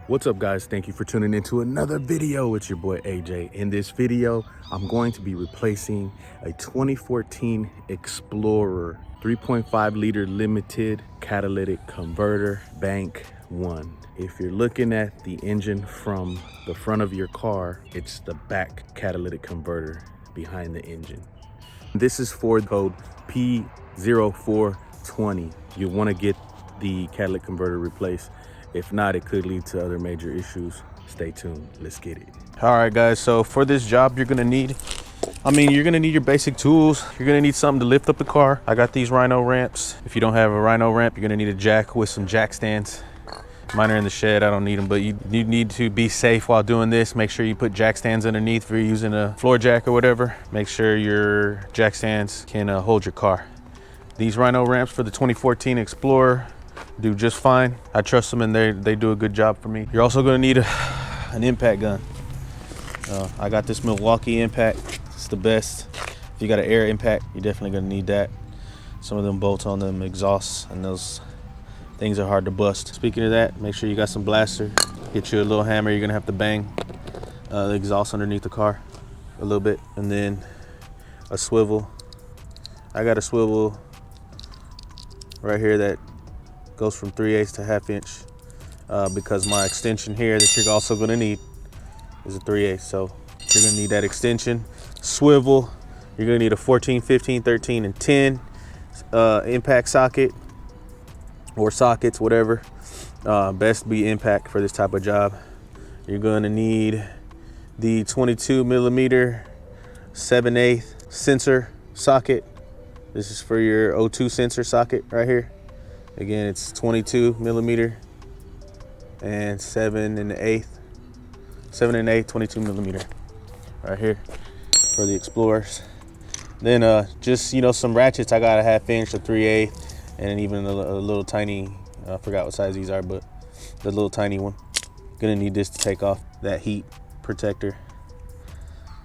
What's up, guys? Thank you for tuning into another video. It's your boy AJ. In this video, I'm going to be replacing a 2014 Explorer 3.5 liter limited catalytic converter bank 1. If you're looking at the engine from the front of your car, it's the back catalytic converter behind the engine. This is for code P0420. You want to get the catalytic converter replaced. If not, it could lead to other major issues. Stay tuned. Let's get it. All right, guys. So for this job, you're gonna need your basic tools. You're gonna need something to lift up the car. I got these Rhino ramps. If you don't have a Rhino ramp, you're gonna need a jack with some jack stands. Mine are in the shed. I don't need them, but you need to be safe while doing this. Make sure you put jack stands underneath if you're using a floor jack or whatever. Make sure your jack stands can hold your car. These Rhino ramps for the 2014 Explorer do just fine. I trust them and they do a good job for me. You're also gonna need an impact gun. I got this Milwaukee impact. It's the best. If you got an air impact, you're definitely gonna need that. Some of them bolts on them exhausts and those things are hard to bust. Speaking of that, make sure you got some blaster. Get you a little hammer. You're gonna have to bang the exhaust underneath the car a little bit. And then a swivel. I got a swivel right here that goes from 3/8 to 1/2 inch because my extension here that you're also going to need is a 3/8. So you're going to need that extension, swivel. You're going to need a 14, 15, 13, and 10 impact socket or sockets, whatever. Best be impact for this type of job. You're going to need the 22 millimeter 7/8 sensor socket. This is for your O2 sensor socket right here. Again, it's 22 millimeter and 7/8, 22 millimeter right here for the Explorers. Then just, some ratchets. I got a 1/2 inch, a 3/8, and even a little tiny, I forgot what size these are, but the little tiny one. Gonna need this to take off that heat protector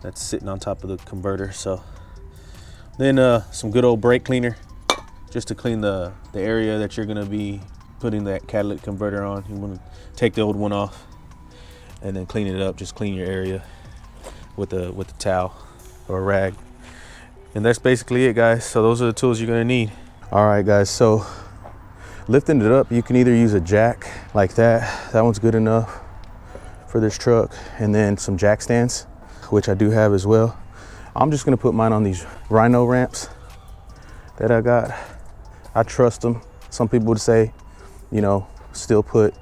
that's sitting on top of the converter. So then some good old brake cleaner, just to clean the area that you're gonna be putting that catalytic converter on. You wanna take the old one off and then clean it up. Just clean your area with a towel or a rag. And that's basically it, guys. So those are the tools you're gonna need. All right, guys, so lifting it up, you can either use a jack like that. That one's good enough for this truck. And then some jack stands, which I do have as well. I'm just gonna put mine on these Rhino ramps that I got. I trust them. Some people would say, still put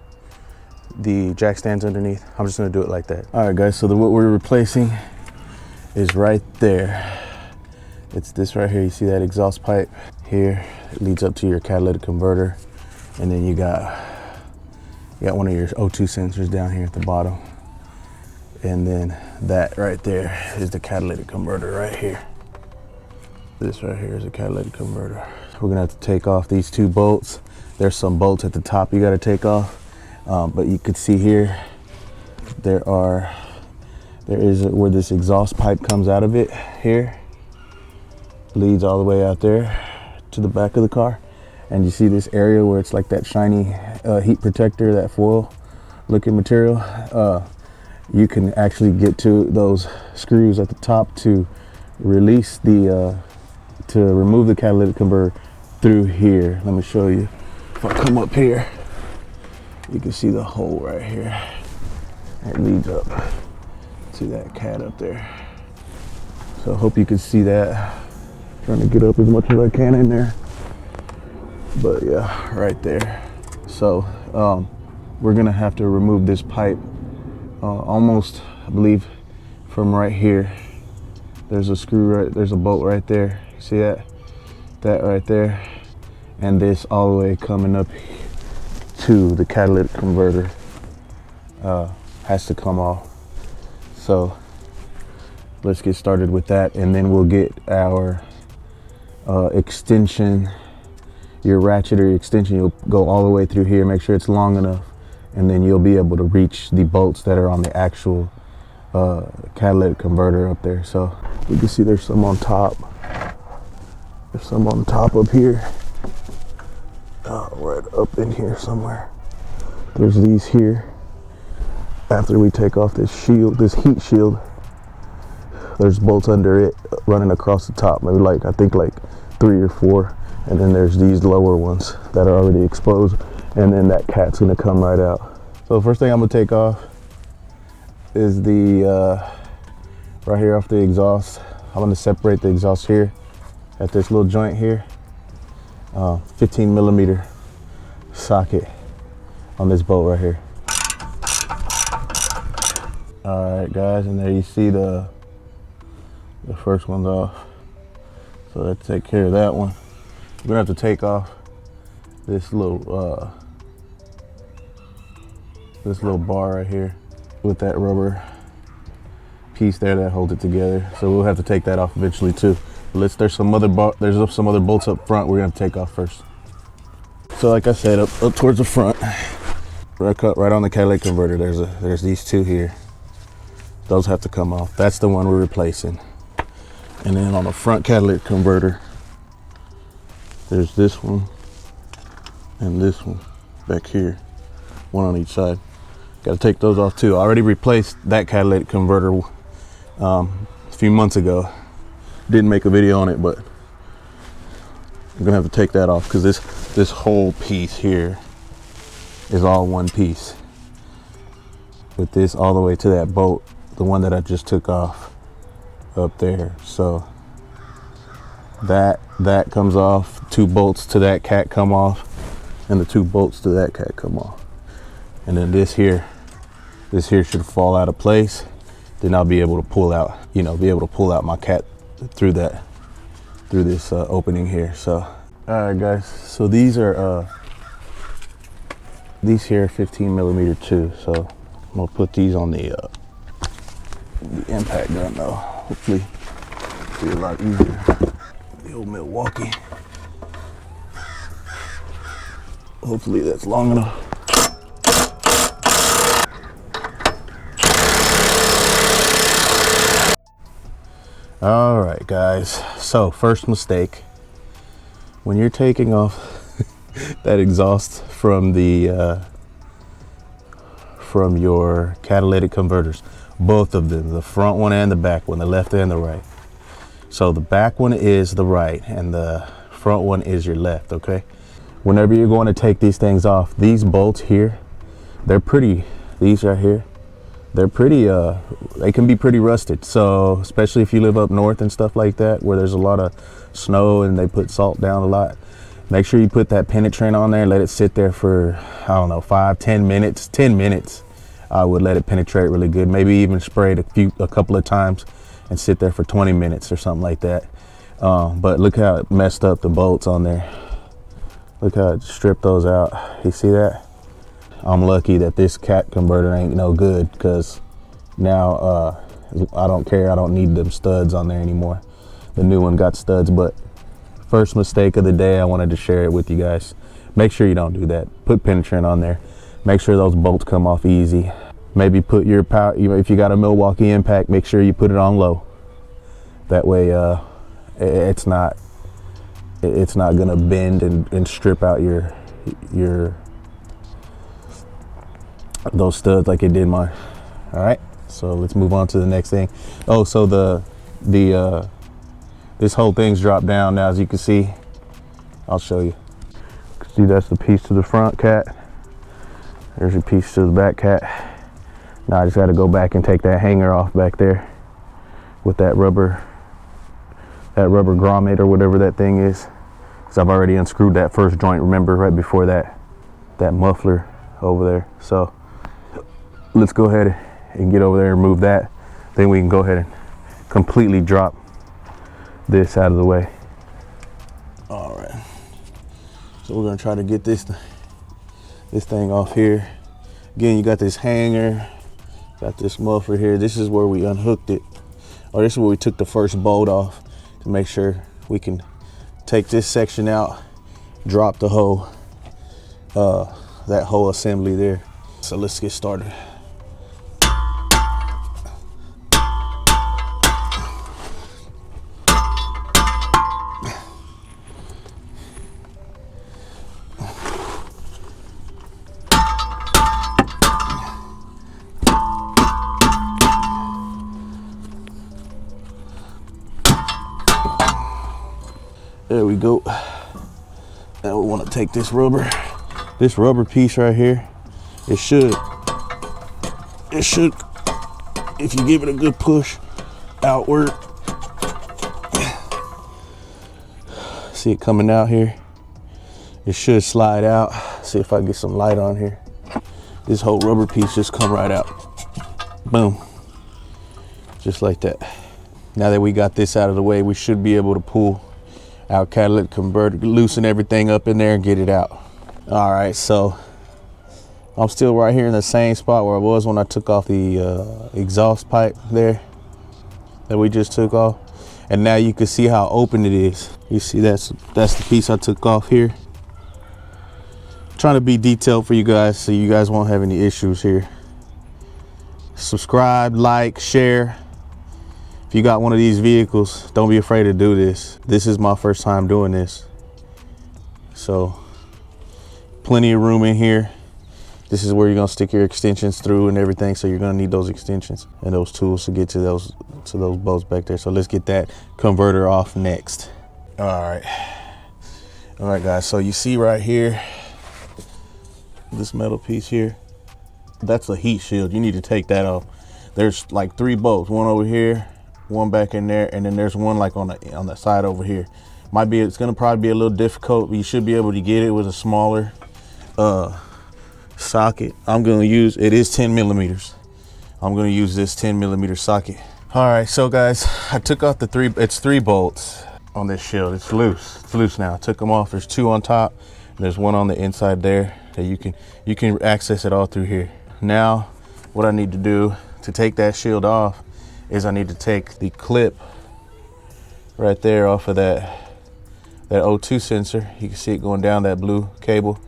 the jack stands underneath. I'm just gonna do it like that. All right, guys, so what we're replacing is right there. It's this right here. You see that exhaust pipe here? It leads up to your catalytic converter. And then you got one of your O2 sensors down here at the bottom. And then that right there is the catalytic converter right here. This right here is a catalytic converter. We're gonna have to take off these 2 bolts. There's some bolts at the top you gotta take off. But you could see here, there is where this exhaust pipe comes out of it here. Leads all the way out there to the back of the car. And you see this area where it's like that shiny heat protector, that foil looking material. You can actually get to those screws at the top to release to remove the catalytic converter through here. Let me show you. If I come up here, you can see the hole right here. It leads up to that cat up there. So I hope you can see that. Trying to get up as much as I can in there. But yeah, right there. So we're gonna have to remove this pipe almost, I believe, from right here. There's a there's a bolt right there. See that right there, and this all the way coming up to the catalytic converter has to come off. So let's get started with that, and then we'll get our extension. Your ratchet or your extension, you'll go all the way through here, make sure it's long enough, and then you'll be able to reach the bolts that are on the actual catalytic converter up there. So you can see there's some on top. There's some on top up here. Right up in here somewhere. There's these here. After we take off this shield, this heat shield, there's bolts under it running across the top, maybe like, I think like 3 or 4. And then there's these lower ones that are already exposed. And then that cat's gonna come right out. So first thing I'm gonna take off is the, right here off the exhaust. I'm gonna separate the exhaust here at this little joint here. 15 millimeter socket on this bolt right here. All right, guys, and there you see the first one's off. So let's take care of that one. We're gonna have to take off this little bar right here with that rubber piece there that holds it together. So we'll have to take that off eventually too. But there's some other bolts up front we're gonna take off first. So like I said, up towards the front, right on the catalytic converter, there's these 2 here. Those have to come off. That's the one we're replacing. And then on the front catalytic converter, there's this one and this one back here, one on each side. Got to take those off too. I already replaced that catalytic converter a few months ago. Didn't make a video on it, but I'm gonna have to take that off because this whole piece here is all one piece. With this all the way to that bolt, the one that I just took off up there. So that comes off. 2 bolts to that cat come off, and the 2 bolts to that cat come off. And then this here should fall out of place. Then I'll be able to pull out, my cat through this opening here. So, all right, guys. So these are these here 15 millimeter too. So I'm gonna put these on the impact gun though. Hopefully, it'll be a lot easier. The old Milwaukee. Hopefully that's long enough. All right, guys. So first mistake, when you're taking off that exhaust from from your catalytic converters, both of them, the front one and the back one, the left and the right. So the back one is the right and the front one is your left, okay? Whenever you're going to take these things off, these bolts here, these right here, they're pretty, they can be pretty rusted. So especially if you live up north and stuff like that, where there's a lot of snow and they put salt down a lot, make sure you put that penetrant on there and let it sit there for, I don't know, 5-10 minutes. 10 minutes, I would let it penetrate really good. Maybe even spray it a couple of times and sit there for 20 minutes or something like that. But look how it messed up the bolts on there. Look how it stripped those out. You see that? I'm lucky that this cat converter ain't no good, because now I don't care. I don't need them studs on there anymore. The new one got studs. But first mistake of the day, I wanted to share it with you guys. Make sure you don't do that. Put penetrant on there. Make sure those bolts come off easy. Maybe put your power, if you got a Milwaukee impact, make sure you put it on low. That way it's not gonna bend and strip out your those studs like it did mine. All right, so let's move on to the next thing. Oh, so this whole thing's dropped down now, as you can see. I'll show you. See, that's the piece to the front cat. There's your piece to the back cat. Now I just got to go back and take that hanger off back there with that rubber grommet or whatever that thing is, because I've already unscrewed that first joint, remember, right before that muffler over there. So let's go ahead and get over there and remove that. Then we can go ahead and completely drop this out of the way. All right, so we're gonna try to get this thing off here. Again, you got this hanger, got this muffler here. This is where we unhooked it, or this is where we took the first bolt off to make sure we can take this section out, drop the whole that whole assembly there. So let's get started. There we go. Now we want to take this rubber piece right here. It should, if you give it a good push outward, see it coming out here. It should slide out. See if I get some light on here. This whole rubber piece just come right out. Boom. Just like that. Now that we got this out of the way, we should be able to pull our catalytic converter, loosen everything up in there and get it out. All right, so I'm still right here in the same spot where I was when I took off the exhaust pipe there that we just took off. And now you can see how open it is. You see that's the piece I took off here. I'm trying to be detailed for you guys so you guys won't have any issues here. Subscribe, like, share. If you got one of these vehicles, don't be afraid to do this. This is my first time doing this. So, plenty of room in here. This is where you're gonna stick your extensions through and everything, so you're gonna need those extensions and those tools to get to those bolts back there. So let's get that converter off next. All right guys, so you see right here, this metal piece here, that's a heat shield. You need to take that off. There's like 3 bolts, one over here, one back in there, and then there's one like on the side over here. It's gonna probably be a little difficult, but you should be able to get it with a smaller socket. I'm gonna use, it is 10 millimeters. I'm gonna use this 10 millimeter socket. All right, so guys, I took out it's 3 bolts on this shield. It's loose now. I took them off. There's 2 on top, and there's 1 on the inside there that you can access it all through here. Now, what I need to do to take that shield off is I need to take the clip right there off of that O2 sensor. You can see it going down that blue cable.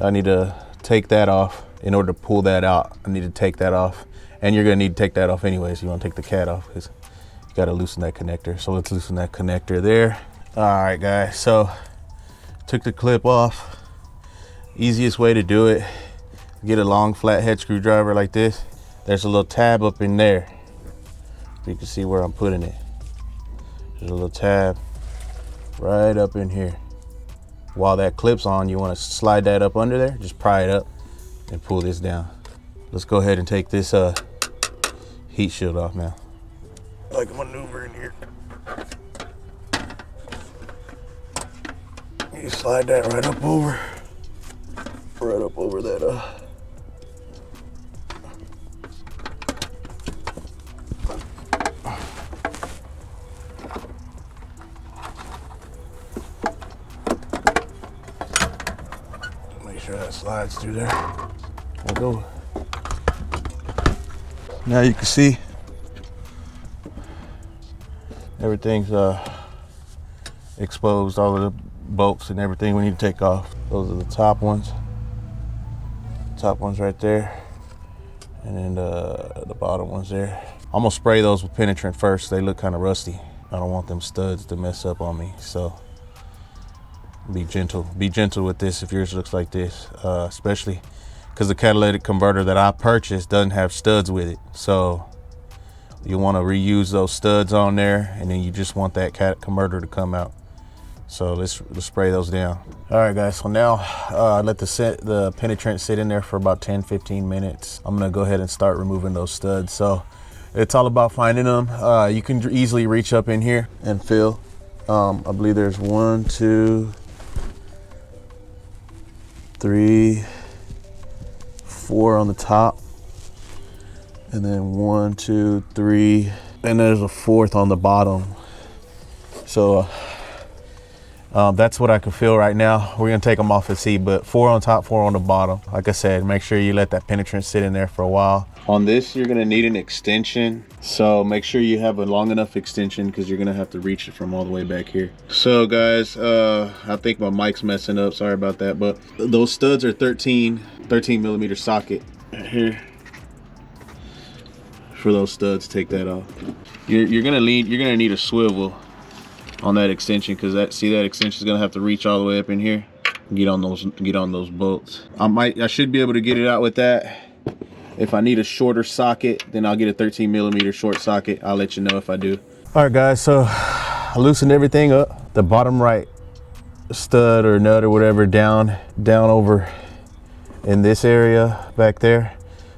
I need to take that off. In order to pull that out, I need to take that off. And you're gonna need to take that off anyways. You wanna take the cat off because you gotta loosen that connector. So let's loosen that connector there. All right, guys, so took the clip off. Easiest way to do it, get a long flathead screwdriver like this. There's a little tab up in there. You can see where I'm putting it. There's a little tab right up in here. While that clip's on, you want to slide that up under there, just pry it up and pull this down. Let's go ahead and take this heat shield off now. Like a maneuver in here. You slide that right up over that make sure that slides through there. There we go. Now you can see everything's exposed, all of the bolts and everything we need to take off. Those are the top ones right there, and then the bottom ones there. I'm gonna spray those with penetrant first. They look kind of rusty. I don't want them studs to mess up on me, so be gentle with this if yours looks like this, especially because the catalytic converter that I purchased doesn't have studs with it. So you want to reuse those studs on there, and then you just want that converter to come out. So let's spray those down. All right, guys, so now let the penetrant sit in there for about 10-15 minutes. I'm gonna go ahead and start removing those studs. So it's all about finding them. You can easily reach up in here and feel. I believe there's 1, 2, 3, 4 on the top, and then 1, 2, 3, and there's a 4th on the bottom. So that's what I can feel right now. We're gonna take them off and see, but 4 on top, 4 on the bottom. Like I said, make sure you let that penetrant sit in there for a while. On this, you're gonna need an extension. So make sure you have a long enough extension because you're gonna have to reach it from all the way back here. So guys, I think my mic's messing up, sorry about that, but those studs are 13 millimeter socket here. For those studs, take that off. You're gonna need a swivel on that extension because that extension is gonna have to reach all the way up in here. Get on those bolts. I should be able to get it out with that. If I need a shorter socket, then I'll get a 13 millimeter short socket. I'll let you know if I do. All right, guys, so I loosened everything up. the bottom right stud or nut or whatever down over in this area back there.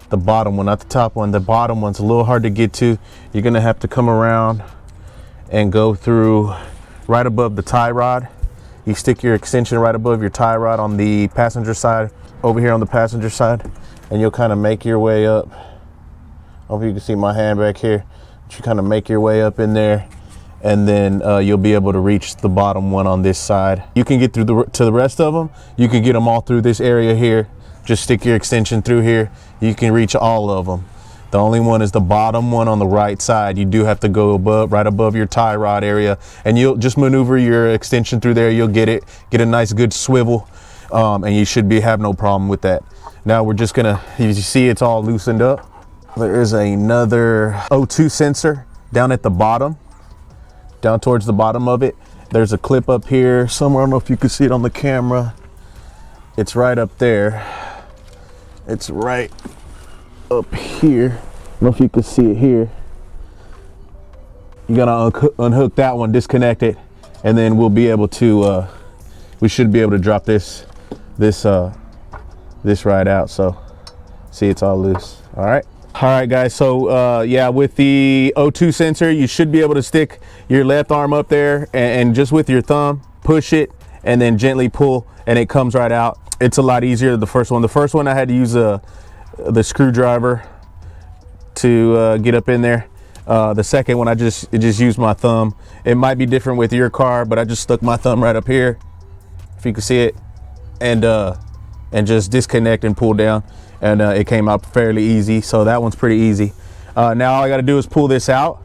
The bottom one, not the top one. The bottom one's a little hard to get to. You're gonna have to come around and go through right above the tie rod. You stick your extension right above your tie rod on the passenger side, over here on the passenger side, and you'll kind of make your way up. I hope you can see my hand back here. But you kind of make your way up in there, and then you'll be able to reach the bottom one on this side. You can get through to the rest of them. You can get them all through this area here. Just stick your extension through here. You can reach all of them. The only one is the bottom one on the right side. You do have to go right above your tie rod area, and you'll just maneuver your extension through there. You'll get a nice good swivel, and you should have no problem with that. Now we're just gonna, you see it's all loosened up. There is another O2 sensor down at the bottom, down towards the bottom of it. There's a clip up here somewhere. I don't know if you can see it on the camera. It's right up there. It's right up here. I don't know if you can see it here. You're gonna unhook that one, disconnect it, and then we'll be able to we should be able to drop this right out. So see, it's all loose. All right guys, so yeah, with the O2 sensor you should be able to stick your left arm up there and just with your thumb push it and then gently pull, and it comes right out. It's a lot easier than the first one. I had to use the screwdriver to get up in there. The second one I just used my thumb. It might be different with your car, but I just stuck my thumb right up here, if you can see it, and just disconnect and pull down, and it came out fairly easy. So that one's pretty easy. Now all I got to do is pull this out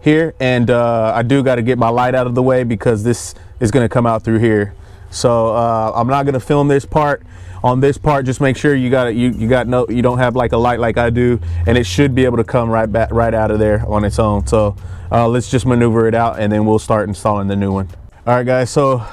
here, and I do got to get my light out of the way because this is going to come out through here. So I'm not going to film this part. On this part, just make sure you don't have like a light like I do, and it should be able to come right out of there on its own. So let's just maneuver it out, and then we'll start installing the new one. All right guys, so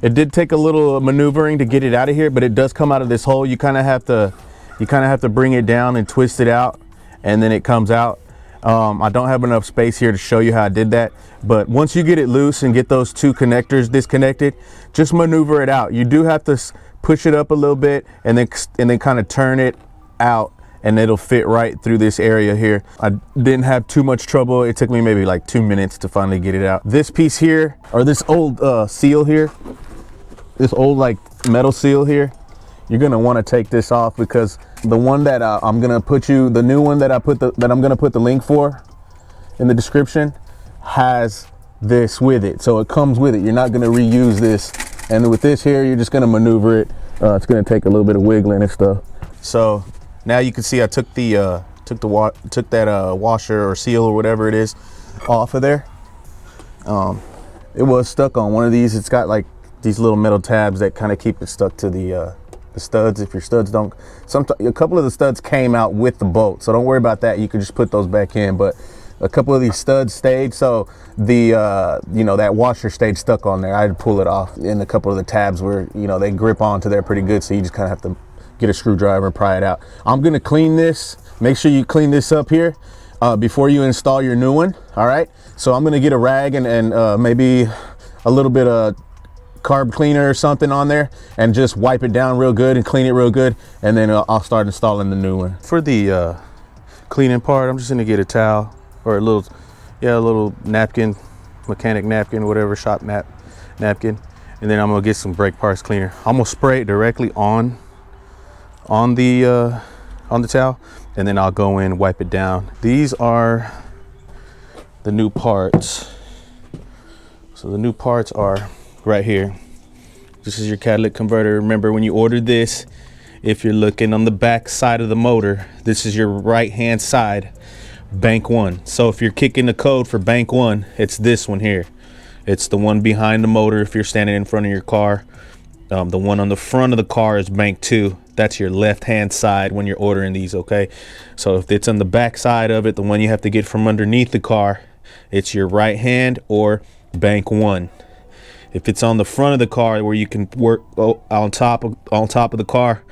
it did take a little maneuvering to get it out of here, but it does come out of this hole. You kind of have to bring it down and twist it out, and then it comes out. I don't have enough space here to show you how I did that, but once you get it loose and get those two connectors disconnected, just maneuver it out. You do have to push it up a little bit and then kind of turn it out, and it'll fit right through this area here. I didn't have too much trouble. It took me maybe like 2 minutes to finally get it out. This piece here, or this old seal here, this old like metal seal here, you're gonna want to take this off, because the one that I'm gonna put the new one that I'm gonna put the link for in the description has this with it. So it comes with it. You're not gonna reuse this. And with this here, you're just gonna maneuver it. It's gonna take a little bit of wiggling and stuff. So now you can see I took that washer or seal or whatever it is off of there. It was stuck on one of these. It's got like these little metal tabs that kind of keep it stuck to the studs. If your studs don't, a couple of the studs came out with the bolt, so don't worry about that. You can just put those back in, but a couple of these studs stayed, so the that washer stayed stuck on there. I had to pull it off, and a couple of the tabs were, they grip onto there pretty good, so you just kind of have to get a screwdriver and pry it out. I'm gonna clean this. Make sure you clean this up here before you install your new one. All right, so I'm gonna get a rag and maybe a little bit of carb cleaner or something on there, and just wipe it down real good and clean it real good, and then I'll start installing the new one. For the cleaning part, I'm just gonna get a towel or a little napkin, mechanic napkin, whatever, shop napkin, and then I'm gonna get some brake parts cleaner. I'm gonna spray it directly on the towel, and then I'll go in, wipe it down. These are the new parts. So the new parts are right here. This is your catalytic converter. Remember, when you ordered this, if you're looking on the back side of the motor, this is your right hand side, bank 1. So if you're kicking the code for bank 1, it's this one here. It's the one behind the motor if you're standing in front of your car. The one on the front of the car is bank 2. That's your left hand side when you're ordering these, okay? So if it's on the back side of it, the one you have to get from underneath the car, it's your right hand or bank 1. If it's on the front of the car where you can work on top of the car,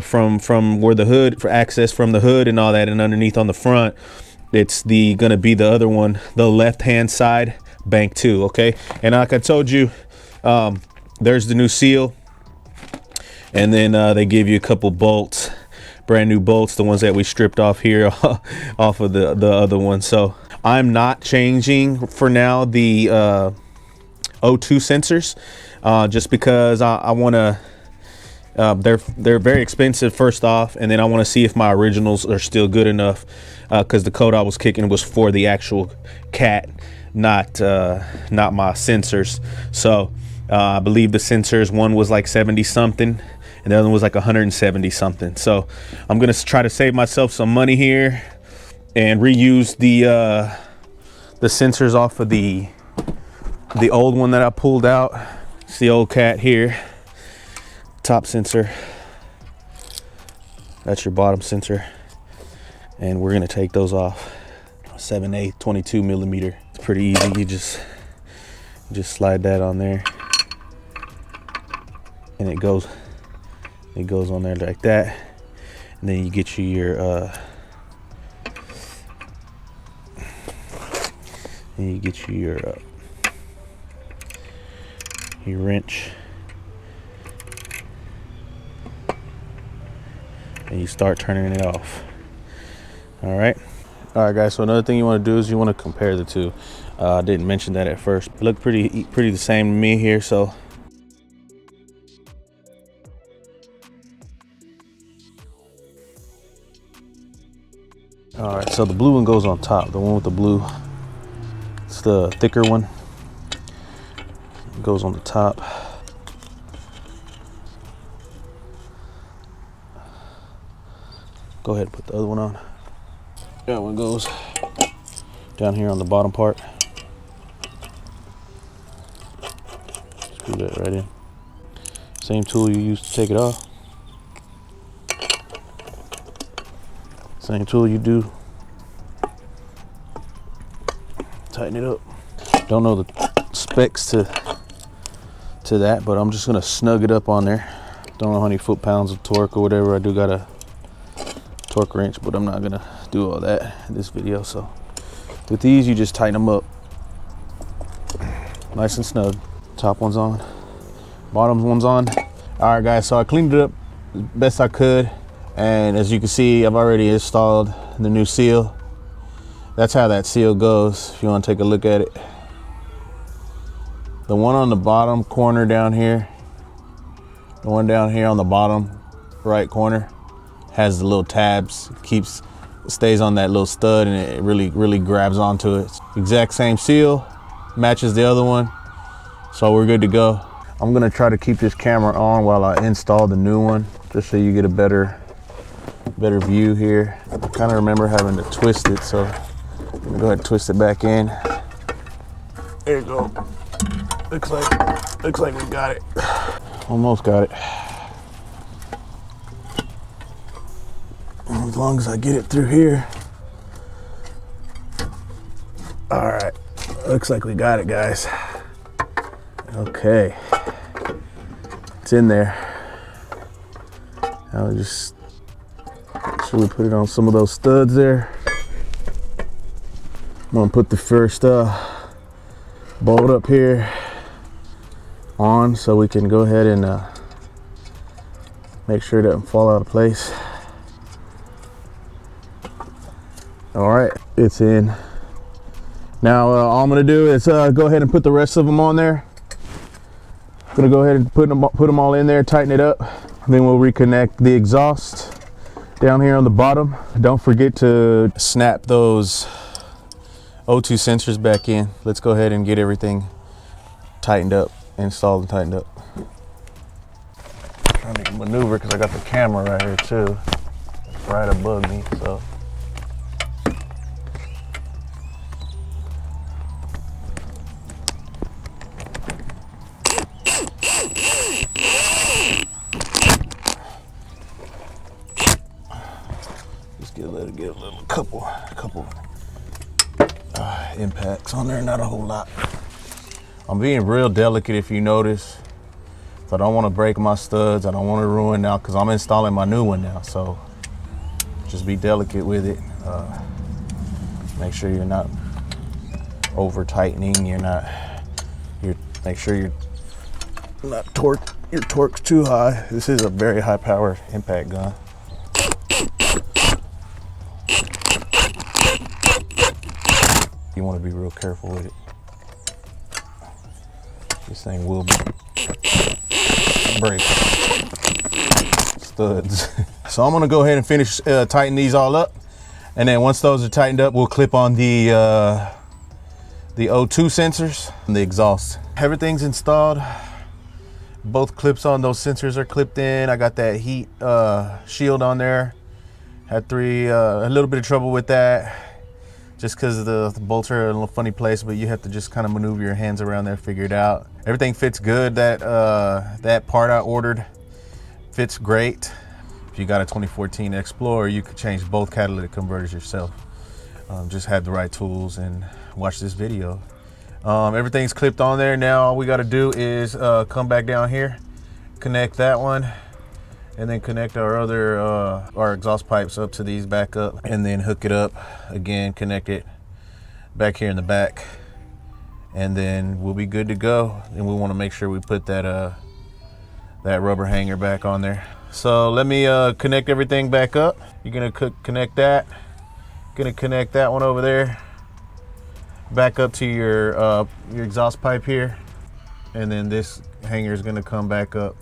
from where the hood, for access from the hood and all that, and underneath on the front, it's gonna be the other one, the left hand side, bank too. Okay, and like I told you, there's the new seal, and then they give you a couple bolts, brand new bolts, the ones that we stripped off here off of the other one. So I'm not changing for now the O2 sensors, just because I want to. They're very expensive, first off, and then I want to see if my originals are still good enough, because the code I was kicking was for the actual cat, not my sensors. So I believe the sensors, one was like 70 something and the other one was like 170 something. So I'm gonna try to save myself some money here and reuse the sensors off of the old one that I pulled out. It's the old cat here. Top sensor, that's your bottom sensor, and we're gonna take those off. 7/8 22 millimeter. It's pretty easy. You just slide that on there, and it goes on there like that. And then you get your your wrench. And you start turning it off. All right guys, so another thing you want to do is you want to compare the two. I didn't mention that at first. It looked pretty the same to me here. So all right, so the blue one goes on top. The one with the blue, it's the thicker one. It goes on the top. Go ahead and put the other one on. That one goes down here on the bottom part. Screw that right in. Same tool you used to take it off. Same tool you do. Tighten it up. Don't know the specs to that, but I'm just gonna snug it up on there. Don't know how many foot-pounds of torque or whatever. I do got a torque wrench, but I'm not gonna do all that in this video. So with these, you just tighten them up nice and snug. Top one's on, bottom one's on. All right guys, so I cleaned it up as best I could, and as you can see, I've already installed the new seal. That's how that seal goes, if you want to take a look at it. The one on the bottom corner down here, the one down here on the bottom right corner, has the little tabs. Stays on that little stud, and it really grabs onto it. Exact same seal, matches the other one, so we're good to go. I'm gonna try to keep this camera on while I install the new one, just so you get a better view here. I kind of remember having to twist it, so I'm gonna go ahead and twist it back in. There you go. Looks like we got it. Almost got it. As long as I get it through here. All right, looks like we got it, guys. Okay, it's in there. Now we just make sure we put it on some of those studs there. I'm gonna put the first bolt up here on, so we can go ahead and make sure it doesn't fall out of place. All right, it's in. Now all I'm gonna do is go ahead and put the rest of them on there. I'm gonna go ahead and put them all in there, tighten it up. Then we'll reconnect the exhaust down here on the bottom. Don't forget to snap those O2 sensors back in. Let's go ahead and get everything tightened up, installed and tightened up. I'm trying to maneuver because I got the camera right here too. It's right above me, so. Let it get a little couple impacts on there, not a whole lot. I'm being real delicate, if you notice. So I don't want to break my studs. I don't want to ruin now, because I'm installing my new one now. So just be delicate with it. Make sure you're not over tightening. Make sure you're not your torque's too high. This is a very high powered impact gun. You want to be real careful with it. This thing will break. Studs. So I'm gonna go ahead and finish tighten these all up, and then once those are tightened up, we'll clip on the O2 sensors and the exhaust. Everything's installed. Both clips on those sensors are clipped in. I got that heat shield on there. Had a little bit of trouble with that, just because the bolts are in a little funny place, but you have to just kind of maneuver your hands around there, figure it out. Everything fits good. That part I ordered fits great. If you got a 2014 Explorer, you could change both catalytic converters yourself. Just have the right tools and watch this video. Everything's clipped on there. Now all we got to do is come back down here, connect that one, and then connect our exhaust pipes up to these back up, and then hook it up again, connect it back here in the back, and then we'll be good to go. And we want to make sure we put that rubber hanger back on there. So let me connect everything back up. You're gonna connect that. Gonna connect that one over there back up to your exhaust pipe here, and then this hanger is gonna come back up.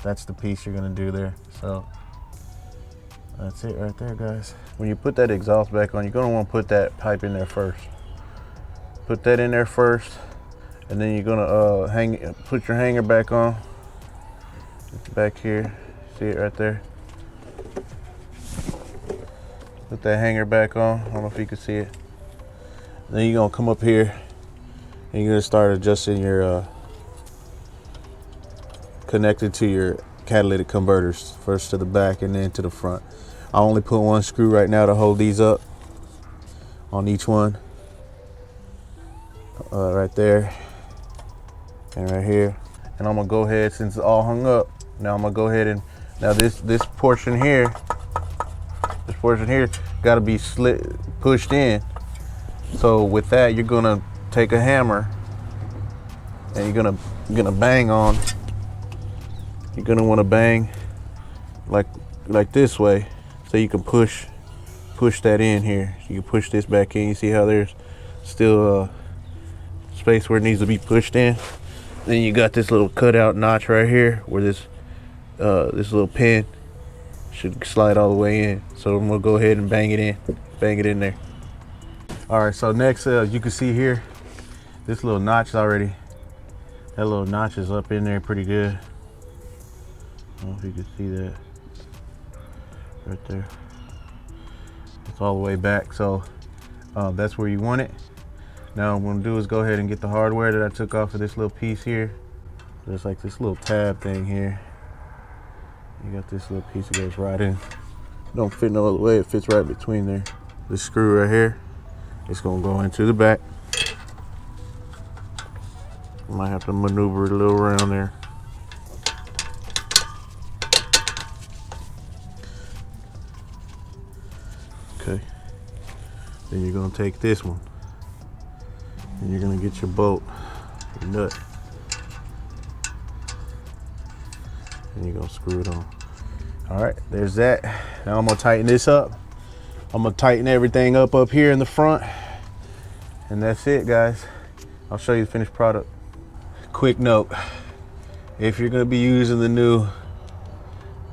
That's the piece you're gonna do there. So that's it right there, guys. When you put that exhaust back on, you're gonna want to put that pipe in there first. Put that in there first, and then you're gonna put your hanger back on. It's back here. See it right there. Put that hanger back on. I don't know if you can see it. Then you're gonna come up here and you're gonna start adjusting your connected to your catalytic converters, first to the back and then to the front. I only put one screw right now to hold these up on each one, right there and right here. And I'm gonna go ahead, since it's all hung up, now I'm gonna go ahead and this portion here got to be pushed in. So with that, you're gonna take a hammer and you're gonna bang on. You're gonna want to bang like this way, so you can push that in here. You can push this back in. You see how there's still space where it needs to be pushed in. Then you got this little cutout notch right here where this little pin should slide all the way in. So I'm gonna go ahead and bang it in there. All right, so next you can see here this little notch already. That little notch is up in there pretty good. I don't know if you can see that right there. It's all the way back, so that's where you want it. Now what I'm gonna do is go ahead and get the hardware that I took off of this little piece here. There's like this little tab thing here. You got this little piece that goes right in. Don't fit no other way, it fits right between there. This screw right here, it's gonna go into the back. Might have to maneuver it a little around there. Okay. Then you're gonna take this one and you're gonna get your bolt, your nut, and you're gonna screw it on. All right, there's that. Now I'm gonna tighten this up. I'm gonna tighten everything up here in the front, and that's it, guys. I'll show you the finished product. Quick note, if you're gonna be using the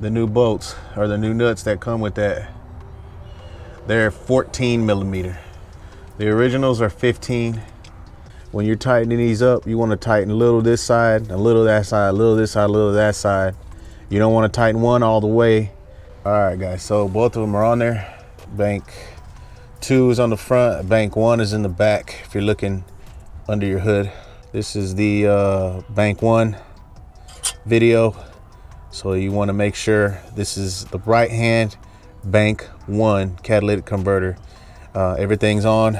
new bolts or the new nuts that come with that, they're 14 millimeter. The originals are 15. When you're tightening these up, you want to tighten a little this side, a little that side, a little this side, a little that side. You don't want to tighten one all the way. All right, guys, so both of them are on there. Bank 2 is on the front, bank 1 is in the back if you're looking under your hood. This is the bank 1 video, so you want to make sure this is the right hand bank 1 catalytic converter. Everything's on,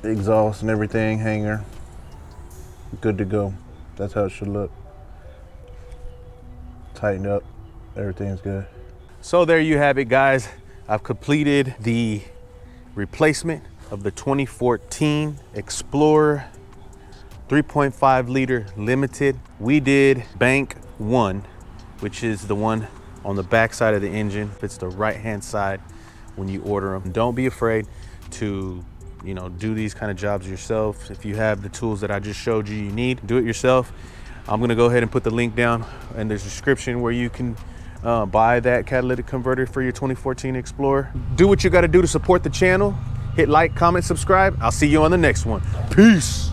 exhaust and everything, hanger, good to go. That's how it should look. Tighten up, everything's good. So there you have it, guys. I've completed the replacement of the 2014 Explorer 3.5 liter limited. We did bank 1, which is the one on the back side of the engine. It's the right hand side when you order them. Don't be afraid to do these kind of jobs yourself. If you have the tools that I just showed you need, do it yourself. I'm gonna go ahead and put the link down in the description where you can buy that catalytic converter for your 2014 Explorer. Do what you gotta do to support the channel. Hit like, comment, subscribe. I'll see you on the next one. Peace.